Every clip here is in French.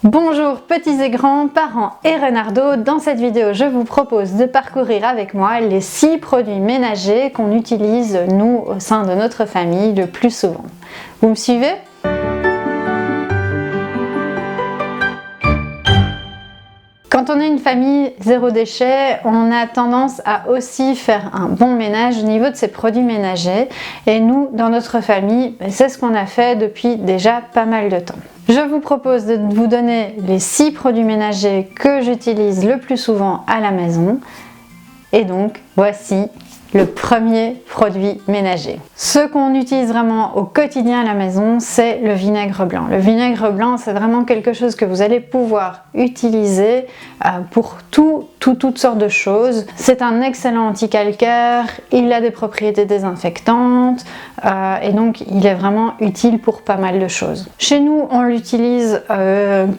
Bonjour petits et grands, parents et renardos. Dans cette vidéo, je vous propose de parcourir avec moi les 6 produits ménagers qu'on utilise nous au sein de notre famille le plus souvent. Vous me suivez ? Quand on est une famille zéro déchet, on a tendance à aussi faire un bon ménage au niveau de ces produits ménagers. Et nous, dans notre famille, c'est ce qu'on a fait depuis déjà pas mal de temps. Je vous propose de vous donner les 6 produits ménagers que j'utilise le plus souvent à la maison. Et donc, voici le premier produit ménager. Ce qu'on utilise vraiment au quotidien à la maison, c'est le vinaigre blanc. Le vinaigre blanc, c'est vraiment quelque chose que vous allez pouvoir utiliser pour toutes sortes de choses. C'est un excellent anti-calcaire, il a des propriétés désinfectantes et donc il est vraiment utile pour pas mal de choses. Chez nous, on l'utilise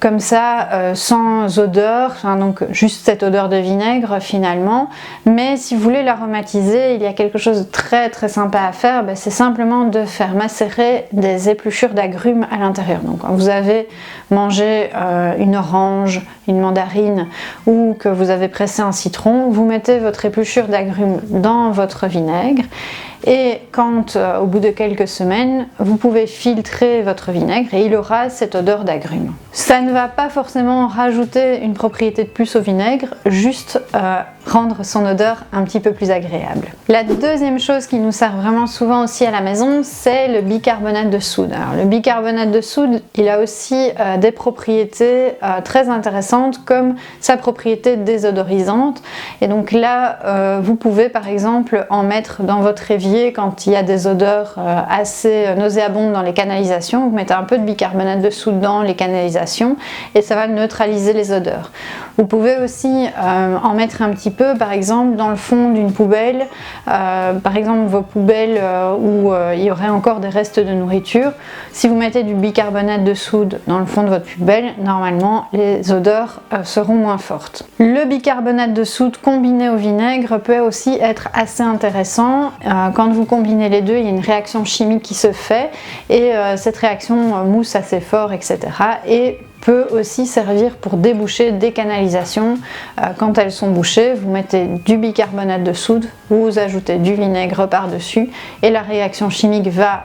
comme ça, sans odeur, donc juste cette odeur de vinaigre finalement. Mais si vous voulez l'aromatiser, il y a quelque chose de très sympa à faire, c'est simplement de faire macérer des épluchures d'agrumes à l'intérieur. Donc quand vous avez mangé une orange, une mandarine ou que vous avez pressé un citron, vous mettez votre épluchure d'agrumes dans votre vinaigre et quand au bout de quelques semaines, vous pouvez filtrer votre vinaigre et il aura cette odeur d'agrumes. Ça ne va pas forcément rajouter une propriété de plus au vinaigre, juste rendre son odeur un petit peu plus agréable. La deuxième chose qui nous sert vraiment souvent aussi à la maison, c'est le bicarbonate de soude. Alors, le bicarbonate de soude, il a aussi des propriétés très intéressantes comme sa propriété désodorisante. Et donc là, vous pouvez par exemple en mettre dans votre évier quand il y a des odeurs assez nauséabondes dans les canalisations. Vous mettez un peu de bicarbonate de soude dans les canalisations et ça va neutraliser les odeurs. Vous pouvez aussi en mettre un petit peu, par exemple, dans le fond d'une poubelle, par exemple vos poubelles où il y aurait encore des restes de nourriture. Si vous mettez du bicarbonate de soude dans le fond de votre poubelle, normalement les odeurs seront moins fortes. Le bicarbonate de soude combiné au vinaigre peut aussi être assez intéressant. Quand vous combinez les deux, il y a une réaction chimique qui se fait et cette réaction mousse assez fort, etc. Et peut aussi servir pour déboucher des canalisations. Quand elles sont bouchées, vous mettez du bicarbonate de soude, vous ajoutez du vinaigre par-dessus et la réaction chimique va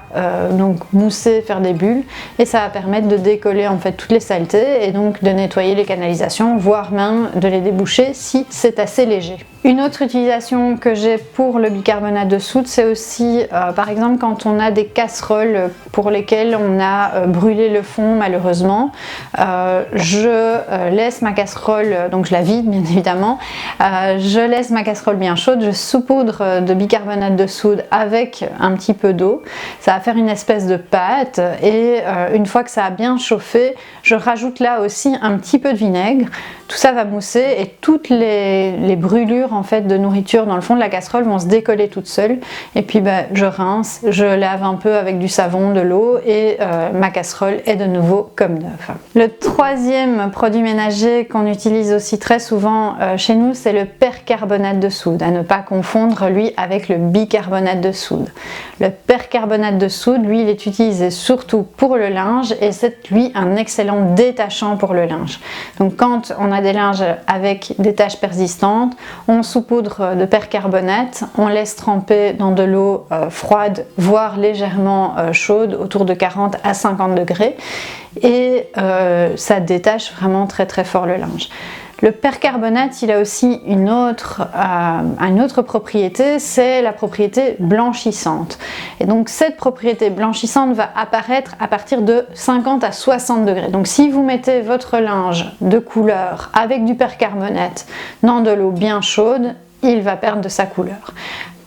donc mousser, faire des bulles et ça va permettre de décoller en fait toutes les saletés et donc de nettoyer les canalisations, voire même de les déboucher si c'est assez léger. Une autre utilisation que j'ai pour le bicarbonate de soude, c'est aussi par exemple quand on a des casseroles pour lesquelles on a brûlé le fond malheureusement. Je laisse ma casserole, donc je la vide bien évidemment, je laisse ma casserole bien chaude, je saupoudre de bicarbonate de soude avec un petit peu d'eau, ça va faire une espèce de pâte et une fois que ça a bien chauffé, je rajoute là aussi un petit peu de vinaigre, tout ça va mousser et toutes les brûlures en fait de nourriture dans le fond de la casserole vont se décoller toutes seules et puis je rince, je lave un peu avec du savon, de l'eau et ma casserole est de nouveau comme neuve. Le troisième produit ménager qu'on utilise aussi très souvent chez nous, c'est le percarbonate de soude, à ne pas confondre lui avec le bicarbonate de soude. Le percarbonate de soude, lui, il est utilisé surtout pour le linge et c'est lui un excellent détachant pour le linge. Donc quand on a des linges avec des taches persistantes, on saupoudre de percarbonate, on laisse tremper dans de l'eau froide, voire légèrement chaude, autour de 40 à 50 degrés et ça détache vraiment très fort le linge. Le percarbonate, il a aussi une autre propriété, c'est la propriété blanchissante. Et donc cette propriété blanchissante va apparaître à partir de 50 à 60 degrés. Donc si vous mettez votre linge de couleur avec du percarbonate dans de l'eau bien chaude, il va perdre de sa couleur.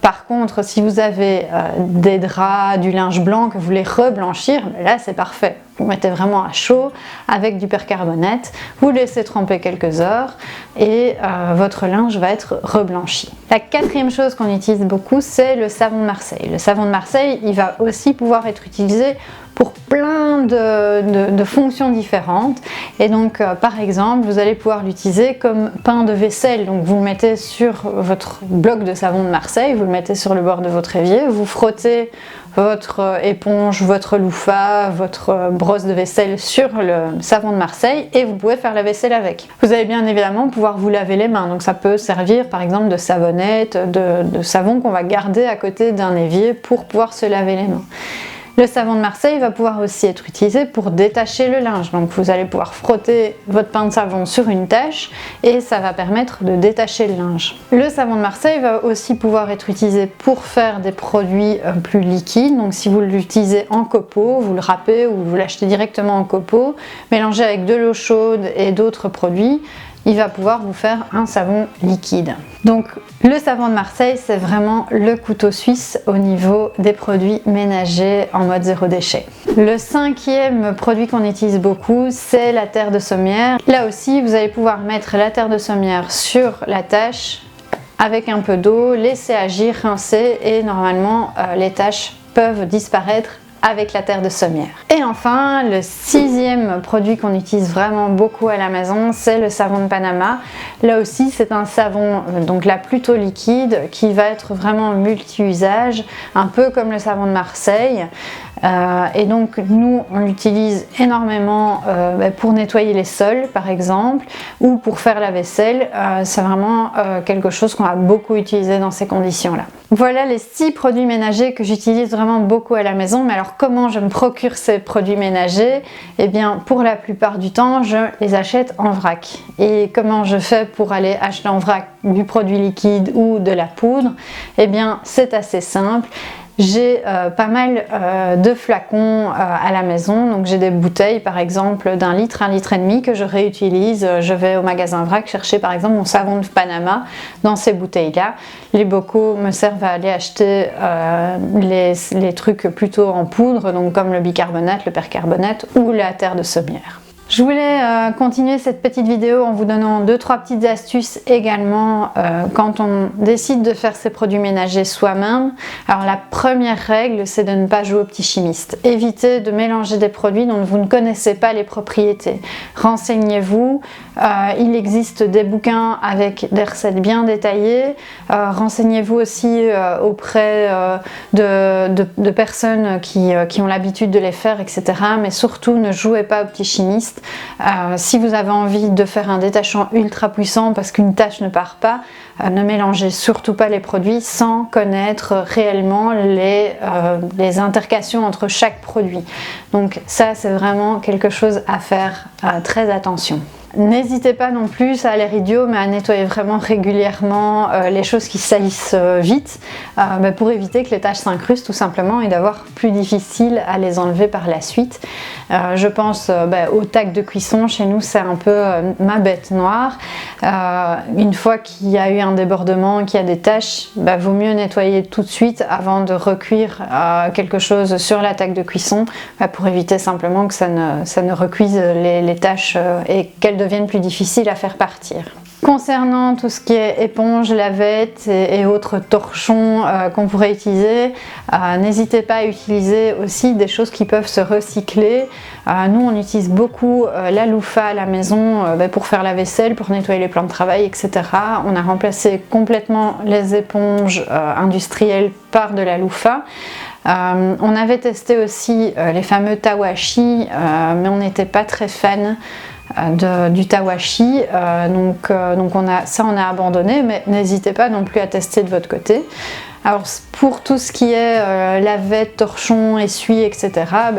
Par contre, si vous avez des draps, du linge blanc que vous voulez reblanchir, là c'est parfait. Vous mettez vraiment à chaud avec du percarbonate, vous laissez tremper quelques heures et votre linge va être reblanchi. La quatrième chose qu'on utilise beaucoup, c'est le savon de Marseille. Le savon de Marseille, il va aussi pouvoir être utilisé pour plein de fonctions différentes et donc par exemple vous allez pouvoir l'utiliser comme pain de vaisselle. Donc vous le mettez sur votre bloc de savon de Marseille, vous le mettez sur le bord de votre évier, vous frottez votre éponge, votre loofah, votre brosse de vaisselle sur le savon de Marseille et vous pouvez faire la vaisselle avec. Vous allez bien évidemment pouvoir vous laver les mains, donc ça peut servir par exemple de savonnette, de savon qu'on va garder à côté d'un évier pour pouvoir se laver les mains. Le savon de Marseille va pouvoir aussi être utilisé pour détacher le linge. Donc vous allez pouvoir frotter votre pain de savon sur une tâche et ça va permettre de détacher le linge. Le savon de Marseille va aussi pouvoir être utilisé pour faire des produits plus liquides. Donc si vous l'utilisez en copeaux, vous le râpez ou vous l'achetez directement en copeaux, mélangé avec de l'eau chaude et d'autres produits, il va pouvoir vous faire un savon liquide. Donc le savon de Marseille, c'est vraiment le couteau suisse au niveau des produits ménagers en mode zéro déchet. Le cinquième produit qu'on utilise beaucoup, c'est la terre de sommière. Là aussi, vous allez pouvoir mettre la terre de sommière sur la tâche avec un peu d'eau, laisser agir, rincer et normalement les taches peuvent disparaître avec la terre de sommière. Et enfin, le sixième produit qu'on utilise vraiment beaucoup à la maison, c'est le savon de Panama. Là aussi, c'est un savon donc là plutôt liquide qui va être vraiment multi-usage, un peu comme le savon de Marseille. Et donc nous on l'utilise énormément pour nettoyer les sols par exemple ou pour faire la vaisselle. C'est vraiment quelque chose qu'on va beaucoup utiliser dans ces conditions là. Voilà les 6 produits ménagers que j'utilise vraiment beaucoup à la maison. Mais alors comment je me procure ces produits ménagers? Eh bien pour la plupart du temps je les achète en vrac. Et comment je fais pour aller acheter en vrac du produit liquide ou de la poudre? Eh bien c'est assez simple. J'ai pas mal de flacons à la maison, donc j'ai des bouteilles par exemple d'1 litre, 1,5 litre que je réutilise. Je vais au magasin vrac chercher par exemple mon savon de Panama dans ces bouteilles là. Les bocaux me servent à aller acheter les trucs plutôt en poudre, donc comme le bicarbonate, le percarbonate ou la terre de sommière. Je voulais continuer cette petite vidéo en vous donnant 2-3 petites astuces également quand on décide de faire ses produits ménagers soi-même. Alors la première règle, c'est de ne pas jouer au petit chimiste. Évitez de mélanger des produits dont vous ne connaissez pas les propriétés. Renseignez-vous, il existe des bouquins avec des recettes bien détaillées. Renseignez-vous aussi auprès de personnes qui ont l'habitude de les faire, etc. Mais surtout ne jouez pas au petit chimiste. Si vous avez envie de faire un détachant ultra puissant parce qu'une tâche ne part pas, ne mélangez surtout pas les produits sans connaître réellement les interactions entre chaque produit. Donc ça c'est vraiment quelque chose à faire très attention. N'hésitez pas non plus, ça a l'air idiot, mais à nettoyer vraiment régulièrement les choses qui salissent vite pour éviter que les taches s'incrustent tout simplement et d'avoir plus difficile à les enlever par la suite. Je pense au tac de cuisson, chez nous c'est un peu ma bête noire. Une fois qu'il y a eu un débordement, qu'il y a des taches, vaut mieux nettoyer tout de suite avant de recuire quelque chose sur la tac de cuisson pour éviter simplement que ça ne recuise les taches et qu'elles deviennent plus difficiles à faire partir. Concernant tout ce qui est éponge, lavette et autres torchons qu'on pourrait utiliser, n'hésitez pas à utiliser aussi des choses qui peuvent se recycler. Nous on utilise beaucoup la loofah à la maison pour faire la vaisselle, pour nettoyer les plans de travail, etc. On a remplacé complètement les éponges industrielles par de la loofah. On avait testé aussi les fameux tawashi, mais on n'était pas très fan du tawashi, donc on a abandonné, mais n'hésitez pas non plus à tester de votre côté. Alors pour tout ce qui est lavette, torchon, essuie, etc.,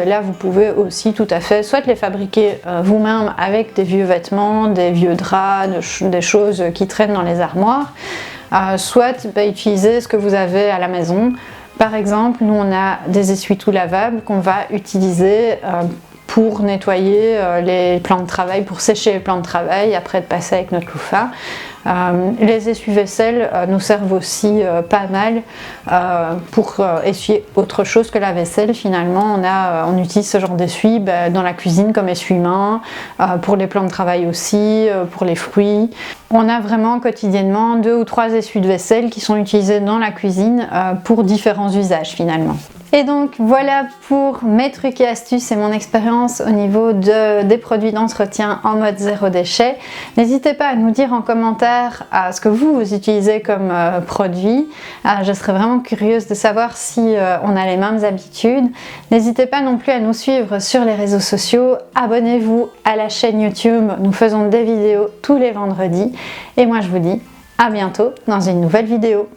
là vous pouvez aussi tout à fait soit les fabriquer vous-même avec des vieux vêtements, des vieux draps, des choses qui traînent dans les armoires, soit utiliser ce que vous avez à la maison. Par exemple, nous on a des essuie-tout lavables qu'on va utiliser pour nettoyer les plans de travail, pour sécher les plans de travail après de passer avec notre loofah. Les essuie-vaisselle nous servent aussi pas mal pour essuyer autre chose que la vaisselle. Finalement, on utilise ce genre d'essuie dans la cuisine comme essuie-main, pour les plans de travail aussi, pour les fruits. On a vraiment quotidiennement 2 ou 3 essuies de vaisselle qui sont utilisés dans la cuisine pour différents usages finalement. Et donc voilà pour mes trucs et astuces et mon expérience au niveau des produits d'entretien en mode zéro déchet. N'hésitez pas à nous dire en commentaire commentaire ce que vous utilisez comme produit. Je serais vraiment curieuse de savoir si on a les mêmes habitudes. N'hésitez pas non plus à nous suivre sur les réseaux sociaux. Abonnez-vous à la chaîne YouTube. Nous faisons des vidéos tous les vendredis. Et moi je vous dis à bientôt dans une nouvelle vidéo.